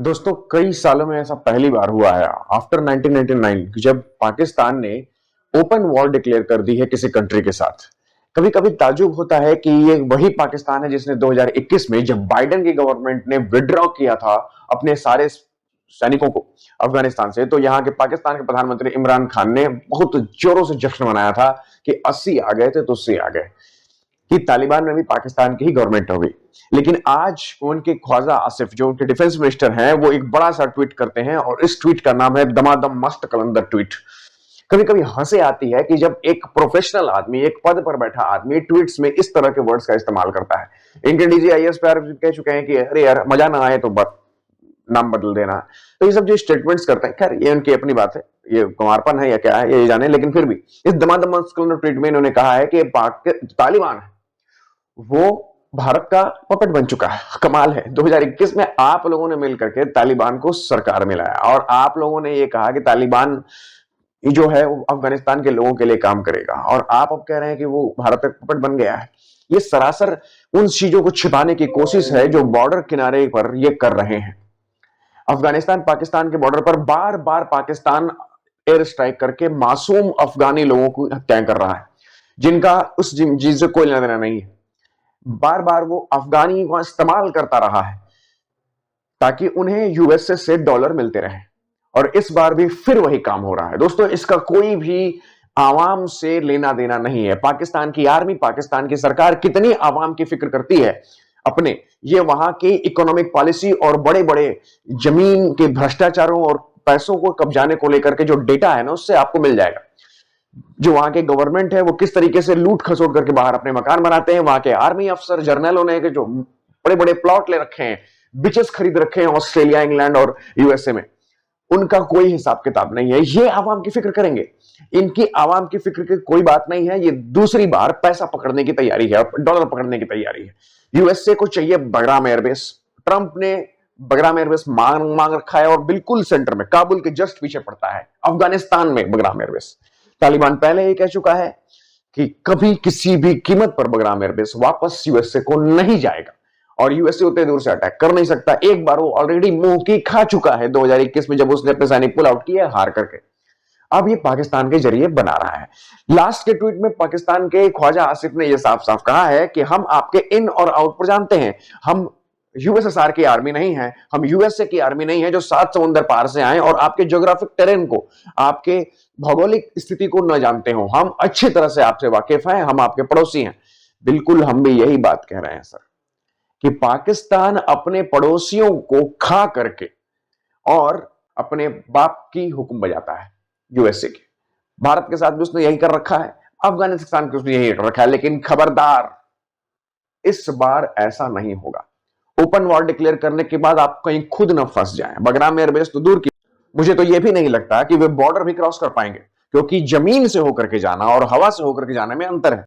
दोस्तों कई सालों में ऐसा पहली बार हुआ है आफ्टर 1999 कि जब पाकिस्तान ने ओपन वॉर डिक्लेयर कर दी है किसी कंट्री के साथ। कभी कभी ताज्जुब होता है कि ये वही पाकिस्तान है जिसने 2021 में जब बाइडेन की गवर्नमेंट ने विड्रॉ किया था अपने सारे सैनिकों को अफगानिस्तान से, तो यहाँ के पाकिस्तान के प्रधानमंत्री इमरान खान ने बहुत जोरों से जश्न मनाया था कि 80 आ गए थे तो 80 आ गए, कि तालिबान में भी पाकिस्तान की ही गवर्नमेंट हो गई। लेकिन आज उनके ख्वाजा आसिफ जो उनके डिफेंस मिनिस्टर हैं वो एक बड़ा सा ट्वीट करते हैं और इस ट्वीट का नाम है दमादम मस्त कलंदर ट्वीट। कभी कभी हंसी आती है कि जब एक प्रोफेशनल आदमी, एक पद पर बैठा आदमी ट्वीट्स में इस तरह के वर्ड्स का इस्तेमाल करता है। इनके डीजी आईएएस पे कह चुके हैं कि अरे यार मजा ना आए तो नाम बदल देना। तो ये सब जो स्टेटमेंट्स करते हैं, खैर ये उनकी अपनी बात है, ये कुमारपन है या क्या है ये जाने, लेकिन फिर भी इस दमादम मस्त कलंदर ट्वीट में इन्होंने कहा है कि तालिबान है वो भारत का पपेट बन चुका है। कमाल है, 2021 में आप लोगों ने मिलकर के तालिबान को सरकार में लाया और आप लोगों ने ये कहा कि तालिबान जो है वो अफगानिस्तान के लोगों के लिए काम करेगा, और आप अब कह रहे हैं कि वो भारत का पपेट बन गया है। ये सरासर उन चीजों को छिपाने की कोशिश है जो बॉर्डर किनारे पर ये कर रहे हैं। अफगानिस्तान पाकिस्तान के बॉर्डर पर बार बार पाकिस्तान एयर स्ट्राइक करके मासूम अफगानी लोगों को हत्याएं कर रहा है, जिनका उस चीज से कोई लेना देना नहीं है। बार बार वो अफगानी को इस्तेमाल करता रहा है ताकि उन्हें यूएसए से डॉलर मिलते रहे, और इस बार भी फिर वही काम हो रहा है। दोस्तों इसका कोई भी आवाम से लेना देना नहीं है। पाकिस्तान की आर्मी, पाकिस्तान की सरकार कितनी आवाम की फिक्र करती है अपने, ये वहां की इकोनॉमिक पॉलिसी और बड़े बड़े जमीन के भ्रष्टाचारों और पैसों को कब्जाने को लेकर के जो डेटा है ना, उससे आपको मिल जाएगा। जो वहां के गवर्नमेंट है वो किस तरीके से लूट खसोट करके बाहर अपने मकान बनाते हैं, वहां के आर्मी अफसर जर्नलों ने जो बड़े बड़े प्लॉट ले रखे हैं, बिचेस खरीद रखे हैं ऑस्ट्रेलिया, इंग्लैंड और यूएसए में, उनका कोई हिसाब किताब नहीं है। ये आवाम की फिक्र करेंगे, इनकी आवाम की फिक्र की कोई बात नहीं है। ये दूसरी बार पैसा पकड़ने की तैयारी है, डॉलर पकड़ने की तैयारी है। यूएसए को चाहिए बगराम एयरबेस। ट्रंप ने बगराम एयरबेस मांग रखा है और बिल्कुल सेंटर में, काबुल के जस्ट पीछे पड़ता है अफगानिस्तान में बगराम एयरबेस। तालिबान पहले ही कह चुका है कि कभी किसी भी कीमत पर बगराम एयरबेस वापस यूएसए को नहीं जाएगा, और यूएसए उतने दूर से अटैक कर नहीं सकता। एक बार वो ऑलरेडी मुंह की खा चुका है 2021 में, जब उसने अपने सैनिक पुल आउट किया हार करके। अब ये पाकिस्तान के जरिए बना रहा है। लास्ट के ट्वीट में पाकिस्तान के ख्वाजा आसिफ ने यह साफ साफ कहा है कि हम आपके इन और आउट पर जानते हैं, हम यूएसएसआर की आर्मी नहीं है, हम यूएसए की आर्मी नहीं है जो 7 समुंदर पार से आए और आपके ज्योग्राफिक टेरेन को, आपके भौगोलिक स्थिति को न जानते हो। हम अच्छी तरह से आपसे वाकिफ हैं, हम आपके पड़ोसी हैं। बिल्कुल हम भी यही बात कह रहे हैं सर, कि पाकिस्तान अपने पड़ोसियों को खा करके और अपने बाप की हुक्म बजाता है यूएसए के। भारत के साथ भी उसने यही कर रखा है, अफगानिस्तान के उसने यही कर रखा है। लेकिन खबरदार, इस बार ऐसा नहीं होगा। ओपन वॉर डिक्लेयर करने के बाद आप कहीं खुद न फंस जाएं। बगराम एयरबेस तो दूर की, मुझे तो यह भी नहीं लगता कि वे बॉर्डर भी क्रॉस कर पाएंगे, क्योंकि जमीन से होकर के जाना और हवा से होकर के जाने में अंतर है।